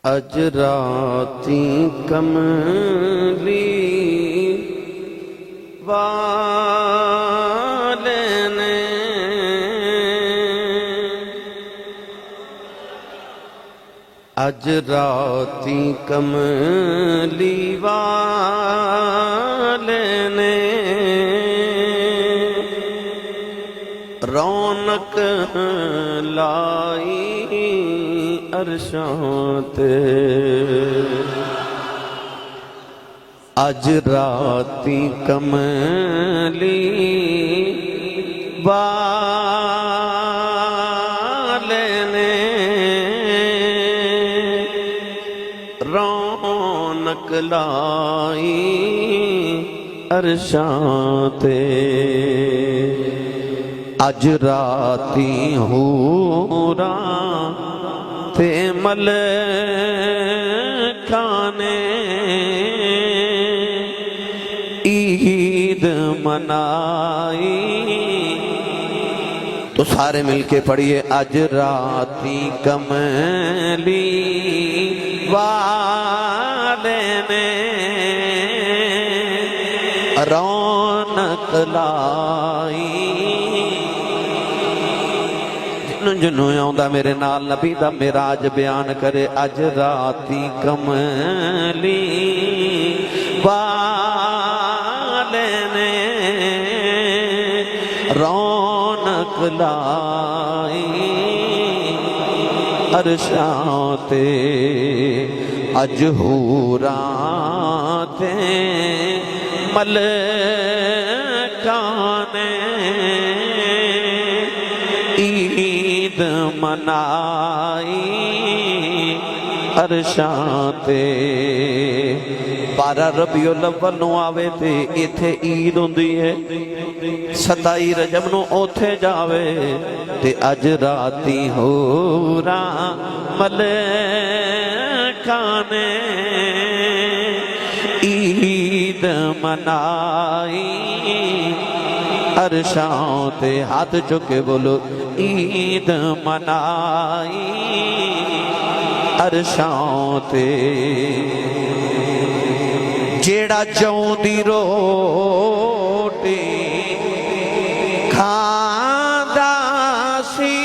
اج راتی کملی والے نے اج راتی کملی والے نے رونق لائی عرشاں تے اج راتی کملی والے نے رونق لائی عرشاں تے اج راتی حوراں تے ملکاں نے عید منائی۔ تو سارے مل کے پڑھیے اج راتی کملی والے نے رونق لائی۔ جنوں آؤندا میرے نال نبی دا معراج بیان کرے اج راتی کملی والے نے رونق لائی عرشاں تے اج حوراں تے ملکاں نے عید منائی عرشاں تے۔ 12 ربیع الاول نو آوے تے ایتھے عید ہوندی ہے، 27 رجب نو اوتھے جاوے تے اج راتی حوراں ملکاں نے عید منائی عرشاں تے۔ ہاتھ چکے بولو عید منائی عرشاں تے۔ جیڑا جوں دی روٹی کھاندا سی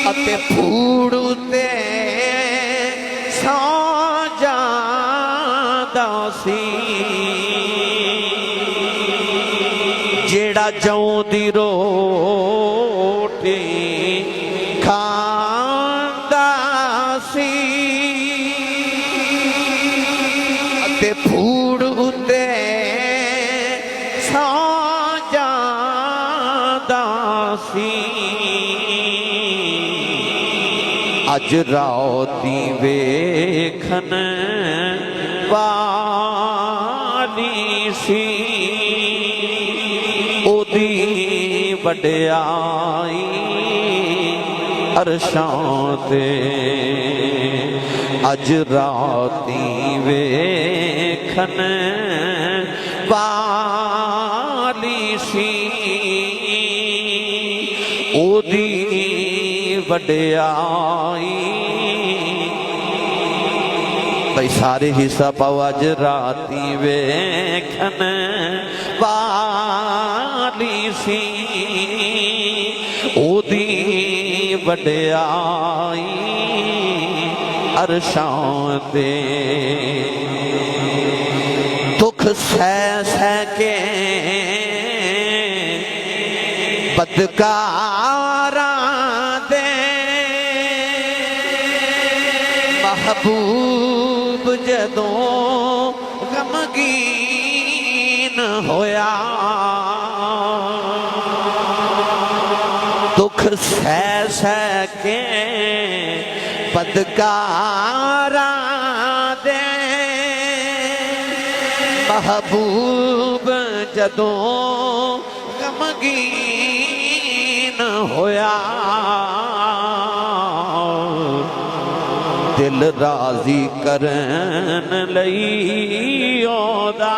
اتے پھوڑ تے سو جاندا سی، جیڑا جوں دی روٹی کھاندا سی اتے پھوڑ اتے سو جاندا سی، اج راتی ویکھن والی سی اودی وڈیائی عرشاں تے اج راتی ویکھن والی سی اودی وڈیائی۔ بھئی سارے حصہ پاؤ اج راتی ویکھن والی سی اودی وڈیائی عرشاں تے۔ دکھ سہ سہ کے بدکاراں دے محبوب جدوں غمگین ہویا، دکھ سہ سہ کے بدکاراں دے محبوب جدوں غمگین ہویا، دل راضی کرن لئی آؤندا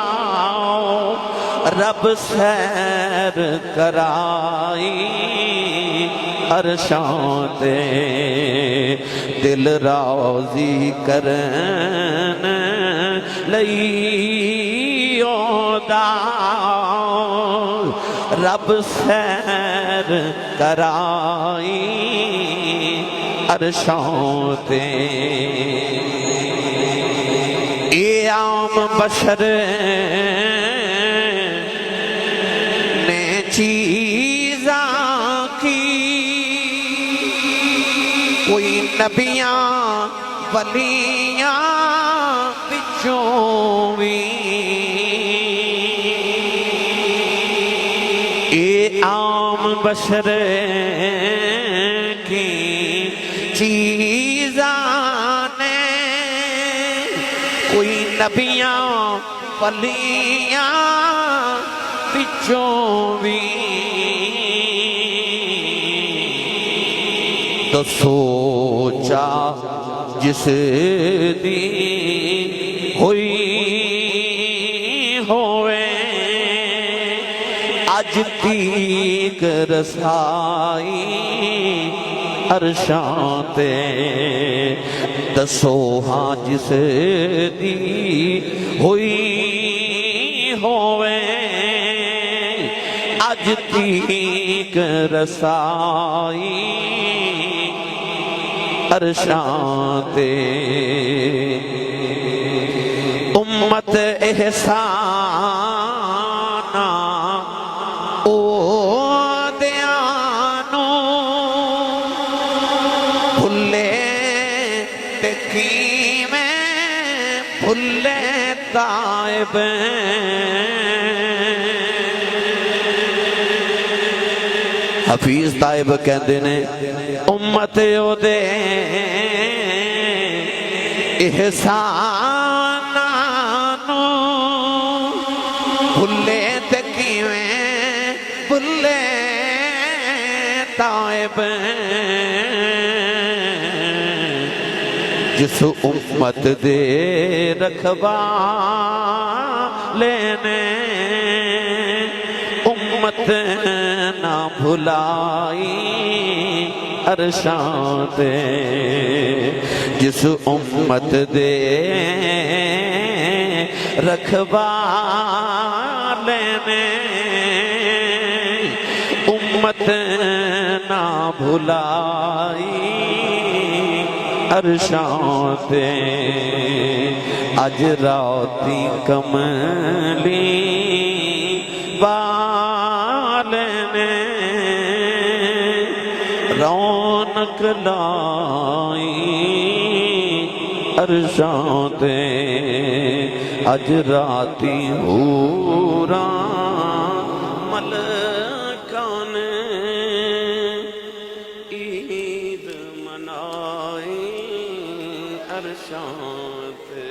رب سیر کرائی عرشاں تے دل راضی کرن لئی آؤندا رب سیر کرائی عرشاں تے اے عام بشر نے چیزاں کی کوئی نبیاں ولیاں بچوں بھی اے عام بشر کی چیزاں نے کوئی نبیاں ولیاں بچوں بھی تو سوچا جس دی ہوئی ہوئے اج تیک رسائی عرشاں تے دسو ہاں جس دی ہوئی ہوئے اج تیک رسائی عرشاں تے امت احسان طائب حفیظ طائب کہندے نے امت او دے احسانانو بھلے تے کیویں بھلے طائب جس امت دے رکھوالے نے امت نہ بھلائی عرشاں تے جس امت دے رکھوالے نے امت نہ بھلائی عرشاں تے اج راتی کملی والے نے رونق لائی عرشاں تے اج راتی حوراں ملکاں نے عید منائی عرشاں تے